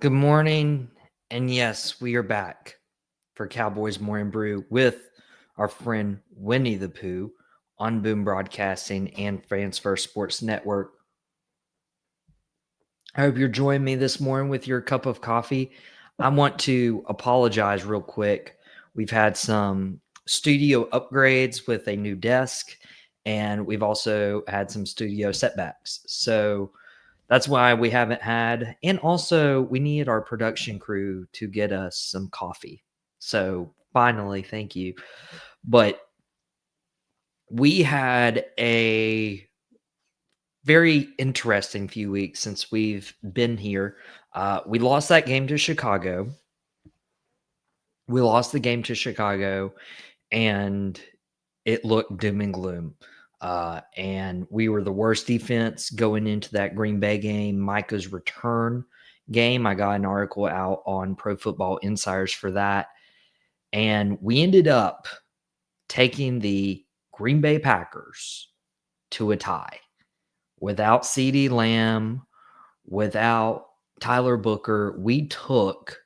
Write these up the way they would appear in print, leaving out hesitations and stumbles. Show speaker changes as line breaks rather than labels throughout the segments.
Good morning. And yes, we are back for Cowboys Morning Brew with our friend Winnie the Pooh on Boom Broadcasting and Fans First Sports Network. I hope you're joining me this morning with your cup of coffee. I want to apologize real quick. We've had some studio upgrades with a new desk, and we've also had some studio setbacks. So that's why we haven't had, and also we need our production crew to get us some coffee. So finally, thank you. But we had a very interesting few weeks since we've been here. We lost that game to Chicago. We lost the game to Chicago, and it looked doom and gloom. And we were the worst defense going into that Green Bay game. Micah's return game. I got an article out on Pro Football Insiders for that. And we ended up taking the Green Bay Packers to a tie without CeeDee Lamb, without Tyler Booker. We took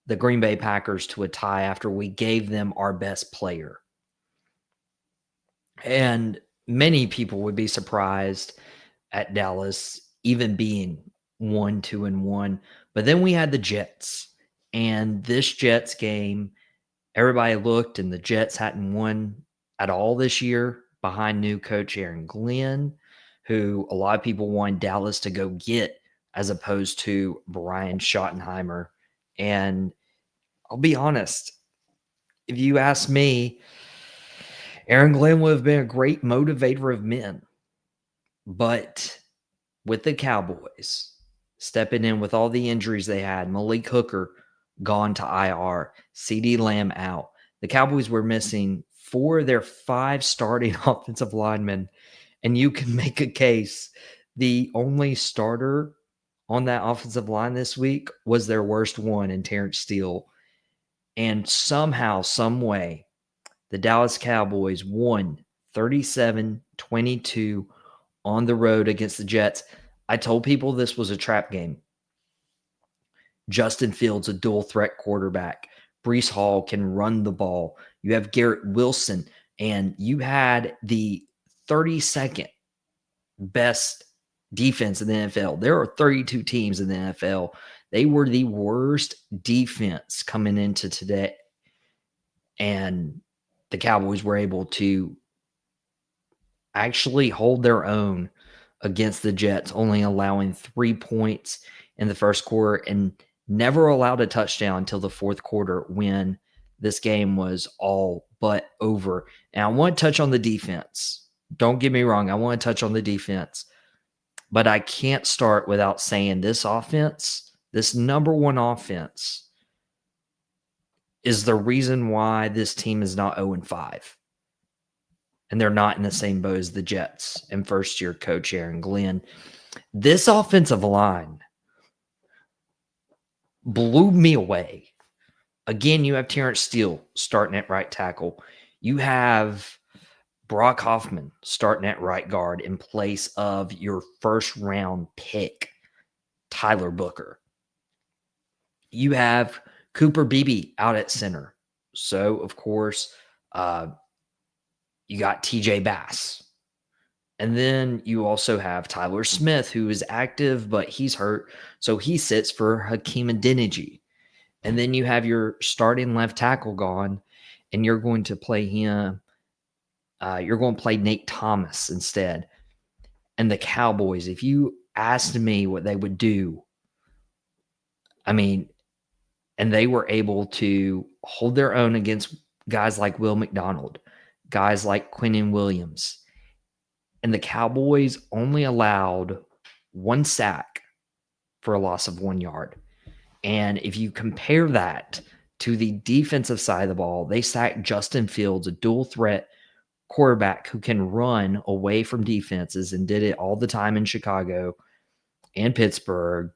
the Green Bay Packers to a tie after we gave them our best player. And many people would be surprised at Dallas even being 1-2-1. But then we had the Jets. And this Jets game, everybody looked, and the Jets hadn't won at all this year behind new coach Aaron Glenn, who a lot of people wanted Dallas to go get as opposed to Brian Schottenheimer. And I'll be honest, if you ask me, Aaron Glenn would have been a great motivator of men. But with the Cowboys stepping in with all the injuries they had, Malik Hooker gone to IR, CeeDee Lamb out. The Cowboys were missing 4 of their 5 starting offensive linemen, and you can make a case the only starter on that offensive line this week was their worst one in Terrence Steele. And somehow, some way, the Dallas Cowboys won 37-22 on the road against the Jets. I told people this was a trap game. Justin Fields, a dual threat quarterback. Breece Hall can run the ball. You have Garrett Wilson, and you had the 32nd best defense in the NFL. There are 32 teams in the NFL. They were the worst defense coming into today. And the Cowboys were able to actually hold their own against the Jets, only allowing 3 points in the first quarter and never allowed a touchdown until the fourth quarter when this game was all but over. And I want to touch on the defense. Don't get me wrong. I want to touch on the defense. But I can't start without saying this offense, this number one offense, is the reason why this team is not 0-5. And they're not in the same boat as the Jets and first-year coach Aaron Glenn. This offensive line blew me away. Again, you have Terrence Steele starting at right tackle. You have Brock Hoffman starting at right guard in place of your first-round pick, Tyler Booker. You have Cooper Beebe out at center. So, of course, you got TJ Bass. And then you also have Tyler Smith, who is active, but he's hurt. So he sits for Hakeem Adeniji. And then you have your starting left tackle gone, and you're going to play him. You're going to play Nate Thomas instead. And the Cowboys, if you asked me what they would do, and they were able to hold their own against guys like Will McDonald, guys like Quinnen Williams. And the Cowboys only allowed 1 sack for a loss of 1 yard. And if you compare that to the defensive side of the ball, they sacked Justin Fields, a dual threat quarterback who can run away from defenses and did it all the time in Chicago and Pittsburgh.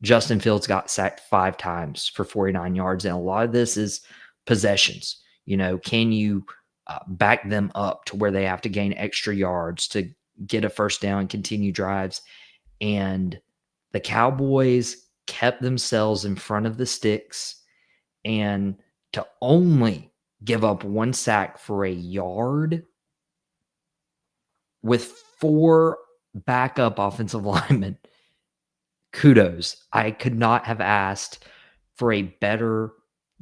Justin Fields got sacked 5 times for 49 yards. And a lot of this is possessions. Can you back them up to where they have to gain extra yards to get a first down and continue drives? And the Cowboys kept themselves in front of the sticks, and to only give up 1 sack for a yard with 4 backup offensive linemen, kudos. I could not have asked for a better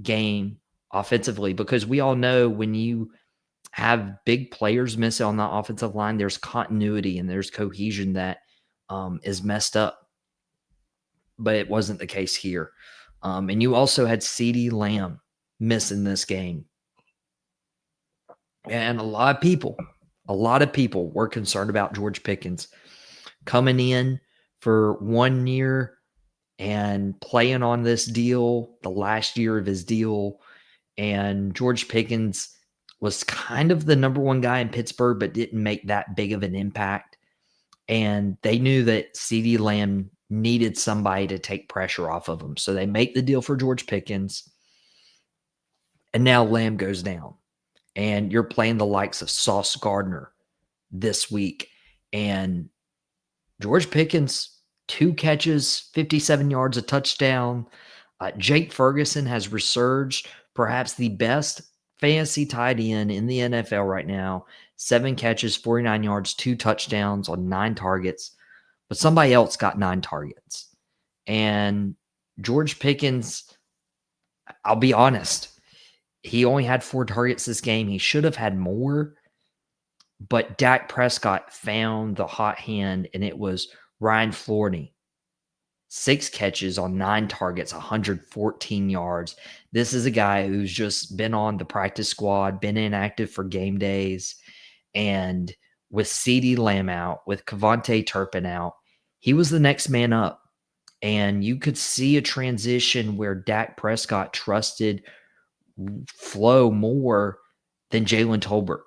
game offensively, because we all know when you have big players miss on the offensive line, there's continuity and there's cohesion that is messed up. But it wasn't the case here. And you also had CeeDee Lamb miss in this game. And a lot of people were concerned about George Pickens coming in for 1 year and playing on this deal, the last year of his deal. And George Pickens was kind of the number 1 guy in Pittsburgh, but didn't make that big of an impact. And they knew that CeeDee Lamb needed somebody to take pressure off of him. So they make the deal for George Pickens. And now Lamb goes down. And you're playing the likes of Sauce Gardner this week. And George Pickens, 2 catches, 57 yards, a touchdown. Jake Ferguson has resurged, perhaps the best fantasy tight end in the NFL right now. 7 catches, 49 yards, 2 touchdowns on 9 targets. But somebody else got 9 targets. And George Pickens, I'll be honest, he only had 4 targets this game. He should have had more. But Dak Prescott found the hot hand, and it was Ryan Florney. 6 catches on 9 targets, 114 yards. This is a guy who's just been on the practice squad, been inactive for game days. And with CeeDee Lamb out, with Kevontae Turpin out, he was the next man up. And you could see a transition where Dak Prescott trusted Flo more than Jalen Tolbert,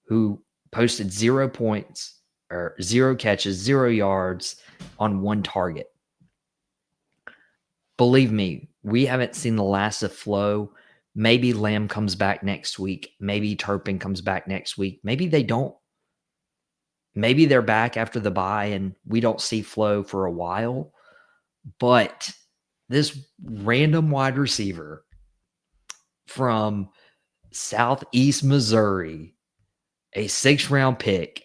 who posted 0 points or 0 catches, 0 yards on 1 target. Believe me, we haven't seen the last of Flo. Maybe Lamb comes back next week. Maybe Turpin comes back next week. Maybe they don't. Maybe they're back after the bye and we don't see Flo for a while. But this random wide receiver from Southeast Missouri, a 6th-round pick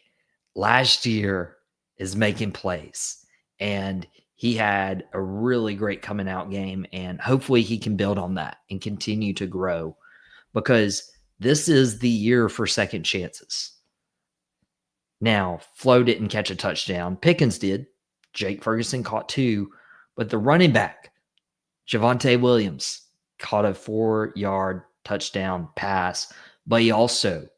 last year, is making plays. And he had a really great coming out game, and hopefully he can build on that and continue to grow, because this is the year for second chances. Now, Flo didn't catch a touchdown. Pickens did. Jake Ferguson caught 2. But the running back, Javonte Williams, caught a 4-yard touchdown pass. But he also,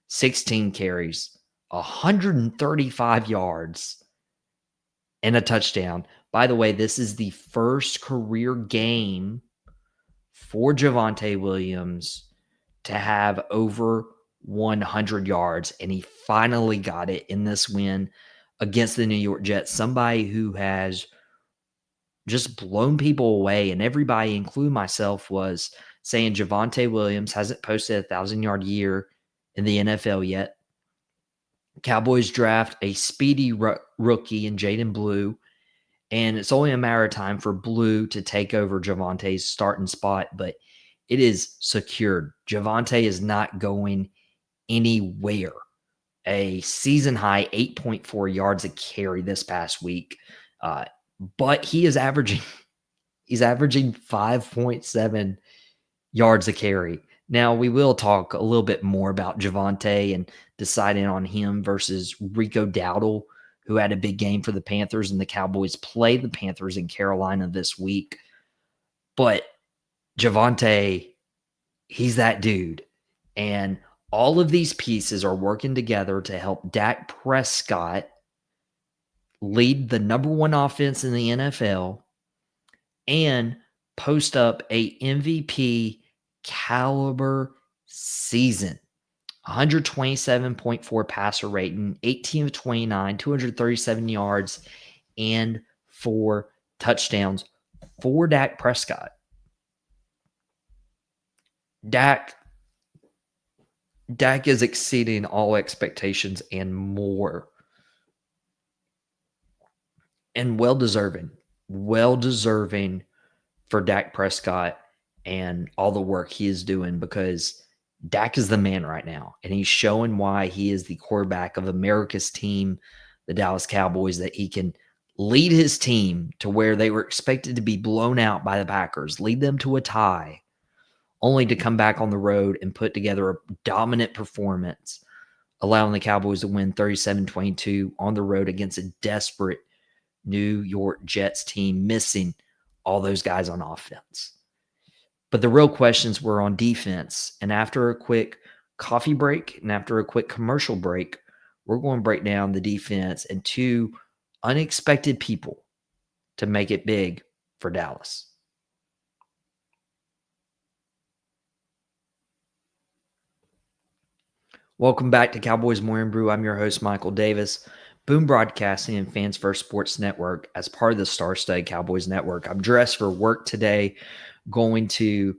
16 carries, 135 yards, and a touchdown. By the way, this is the first career game for Javonte Williams to have over 100 yards, and he finally got it in this win against the New York Jets. Somebody who has just blown people away, and everybody, including myself, was saying Javonte Williams hasn't posted a 1,000-yard year in the NFL yet. Cowboys draft a speedy rookie in Jaden Blue, and it's only a matter of time for Blue to take over Javonte's starting spot, but it is secured. Javonte is not going anywhere. A season high 8.4 yards a carry this past week. But he's averaging 5.7 yards a carry. Now, we will talk a little bit more about Javonte and deciding on him versus Rico Dowdle, who had a big game for the Panthers, and the Cowboys play the Panthers in Carolina this week. But Javonte, he's that dude. And all of these pieces are working together to help Dak Prescott lead the number 1 offense in the NFL and post up a MVP caliber season. 127.4 passer rating, 18 of 29, 237 yards, and 4 touchdowns for Dak Prescott. Dak is exceeding all expectations and more. And well-deserving. well deserving for Dak Prescott and all the work he is doing, because Dak is the man right now, and he's showing why he is the quarterback of America's team, the Dallas Cowboys, that he can lead his team to where they were expected to be blown out by the Packers, lead them to a tie, only to come back on the road and put together a dominant performance, allowing the Cowboys to win 37-22 on the road against a desperate New York Jets team, missing all those guys on offense. But the real questions were on defense. And after a quick coffee break and after a quick commercial break, we're going to break down the defense and two unexpected people to make it big for Dallas. Welcome back to Cowboys Morning Brew. I'm your host, Michael Davis. Boom Broadcasting and Fans First Sports Network as part of the Star-Studded Cowboys Network. I'm dressed for work today, going to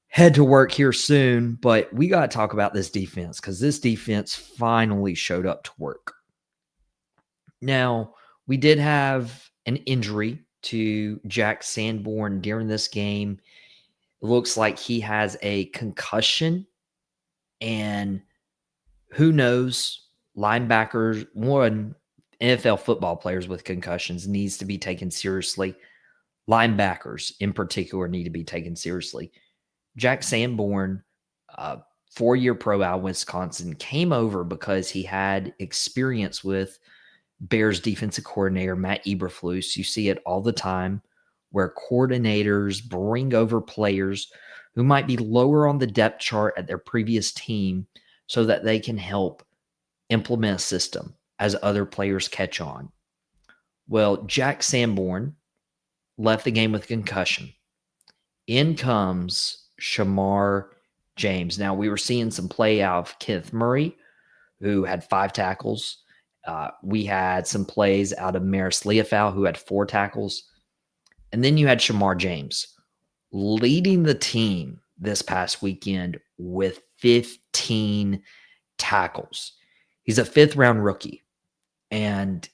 head to work here soon, but we got to talk about this defense because this defense finally showed up to work. Now, we did have an injury to Jack Sanborn during this game. It looks like he has a concussion, and who knows, linebackers, NFL football players with concussions needs to be taken seriously. Linebackers in particular need to be taken seriously. Jack Sanborn, 4-year pro out of Wisconsin, came over because he had experience with Bears defensive coordinator Matt Eberflus. You see it all the time where coordinators bring over players who might be lower on the depth chart at their previous team so that they can help implement a system as other players catch on. Well, Jack Sanborn left the game with concussion. In comes Shamar James. Now, we were seeing some play out of Kenneth Murray, who had 5 tackles. We had some plays out of Maris Leofau, who had 4 tackles. And then you had Shamar James leading the team this past weekend with 15 tackles. He's a 5th-round rookie. And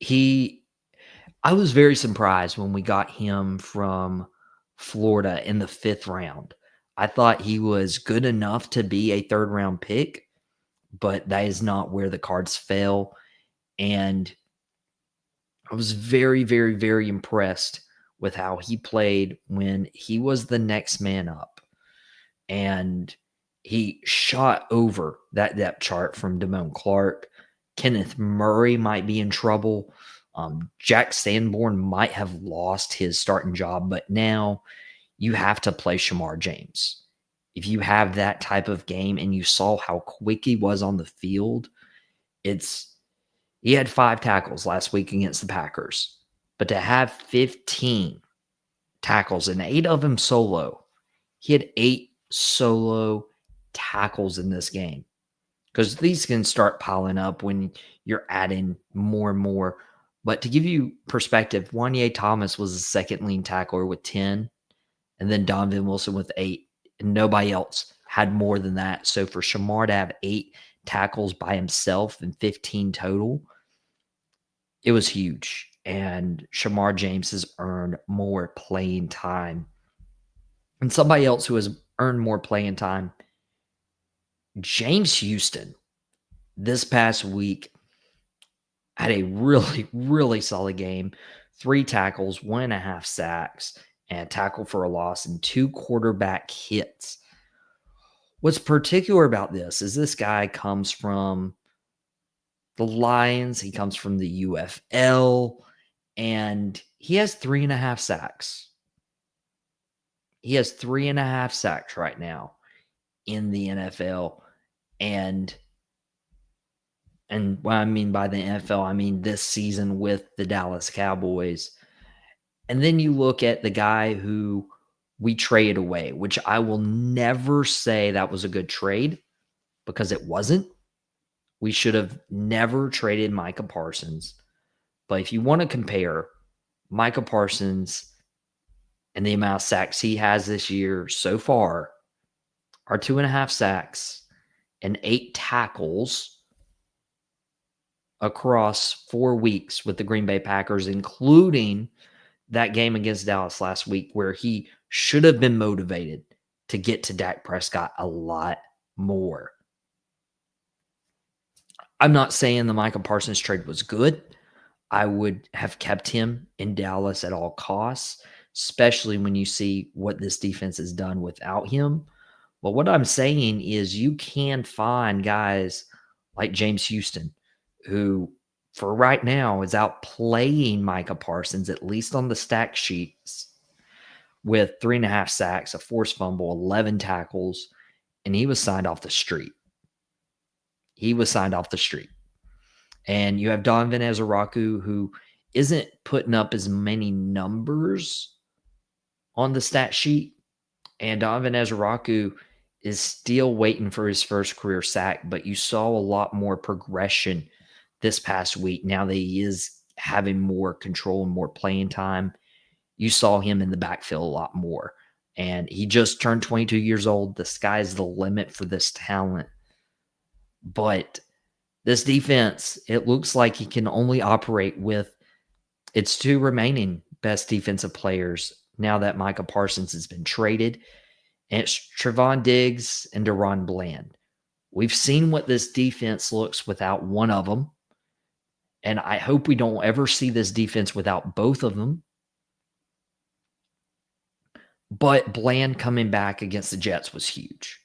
I was very surprised when we got him from Florida in the 5th round. I thought he was good enough to be a 3rd-round pick, but that is not where the cards fell. And I was very, very, very impressed with how he played when he was the next man up. And he shot over that depth chart from Damone Clark. Kenneth Murray might be in trouble. Jack Sanborn might have lost his starting job, but now you have to play Shamar James. If you have that type of game and you saw how quick he was on the field, he had 5 tackles last week against the Packers. But to have 15 tackles and 8 of them solo, he had 8 solo tackles in this game. Because these can start piling up when you're adding more and more. But to give you perspective, Wanye Thomas was the second lead tackler with 10, and then Donovan Wilson with 8, and nobody else had more than that. So for Shamar to have 8 tackles by himself and 15 total, it was huge. And Shamar James has earned more playing time. And somebody else who has earned more playing time, James Houston, this past week, had a really, really solid game. 3 tackles, 1.5 sacks, and a tackle for a loss, and 2 quarterback hits. What's particular about this guy comes from the Lions. He comes from the UFL, and he has 3.5 sacks. He has 3.5 sacks right now in the NFL. And what I mean by the NFL, I mean this season with the Dallas Cowboys. And then you look at the guy who we traded away, which I will never say that was a good trade because it wasn't. We should have never traded Micah Parsons. But if you want to compare Micah Parsons and the amount of sacks he has this year so far, are 2.5 sacks and 8 tackles across 4 weeks with the Green Bay Packers, including that game against Dallas last week where he should have been motivated to get to Dak Prescott a lot more. I'm not saying the Micah Parsons trade was good. I would have kept him in Dallas at all costs, especially when you see what this defense has done without him. But what I'm saying is you can find guys like James Houston, who for right now is outplaying Micah Parsons, at least on the stack sheets, with 3.5 sacks, a forced fumble, 11 tackles, and he was signed off the street. And you have Donovan Ezeraku, who isn't putting up as many numbers on the stat sheet. And Donovan Ezeraku is still waiting for his first career sack, but you saw a lot more progression this past week. Now that he is having more control and more playing time, you saw him in the backfield a lot more. And he just turned 22 years old. The sky's the limit for this talent. But this defense, it looks like he can only operate with its two remaining best defensive players now that Micah Parsons has been traded. And it's Trevon Diggs and Deron Bland. We've seen what this defense looks without one of them. And I hope we don't ever see this defense without both of them. But Bland coming back against the Jets was huge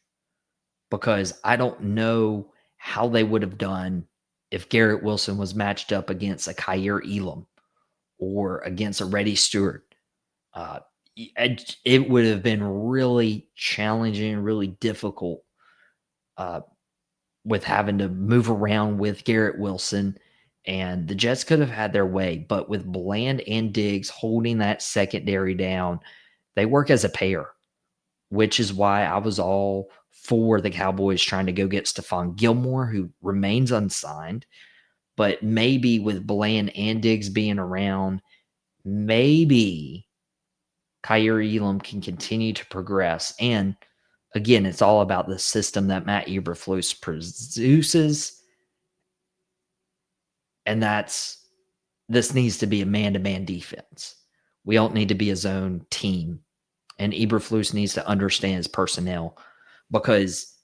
because I don't know how they would have done if Garrett Wilson was matched up against a Kyer Elam or against a Reddy Stewart. It would have been really challenging, really difficult with having to move around with Garrett Wilson. And the Jets could have had their way. But with Bland and Diggs holding that secondary down, they work as a pair, which is why I was all for the Cowboys trying to go get Stephon Gilmore, who remains unsigned. But maybe with Bland and Diggs being around, maybe Kyer Elam can continue to progress. And again, it's all about the system that Matt Eberflus produces. And this needs to be a man-to-man defense. We don't need to be a zone team. And Eberflus needs to understand his personnel, because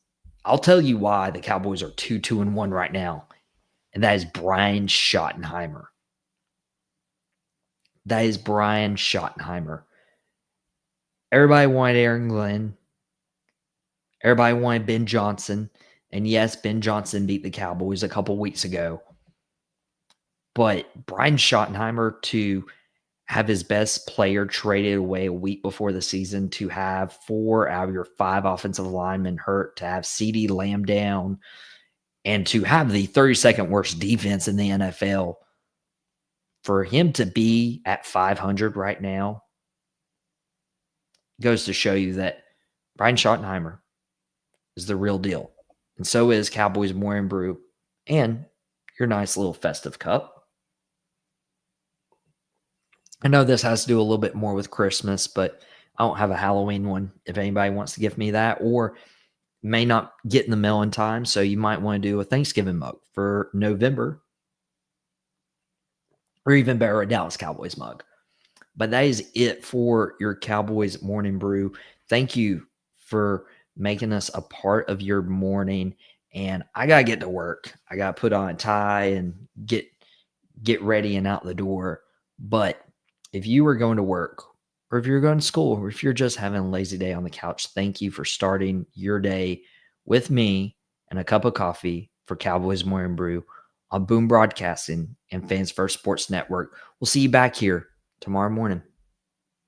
I'll tell you why the Cowboys are 2-1 right now. And that is Brian Schottenheimer. Everybody wanted Aaron Glenn. Everybody wanted Ben Johnson. And yes, Ben Johnson beat the Cowboys a couple weeks ago. But Brian Schottenheimer, to have his best player traded away a week before the season, to have 4 out of your 5 offensive linemen hurt, to have CeeDee Lamb down, and to have the 32nd worst defense in the NFL, for him to be at 500 right now goes to show you that Brian Schottenheimer is the real deal. And so is Cowboys Morning Brew and your nice little festive cup. I know this has to do a little bit more with Christmas, but I don't have a Halloween one if anybody wants to give me that, or may not get in the mail in time. So you might want to do a Thanksgiving mug for November, or even better, a Dallas Cowboys mug. But that is it for your Cowboys Morning Brew. Thank you for making us a part of your morning. And I got to get to work. I got to put on a tie and get ready and out the door. But if you are going to work, or if you're going to school, or if you're just having a lazy day on the couch, thank you for starting your day with me and a cup of coffee for Cowboys Morning Brew on Boom Broadcasting and Fans First Sports Network. We'll see you back here tomorrow morning.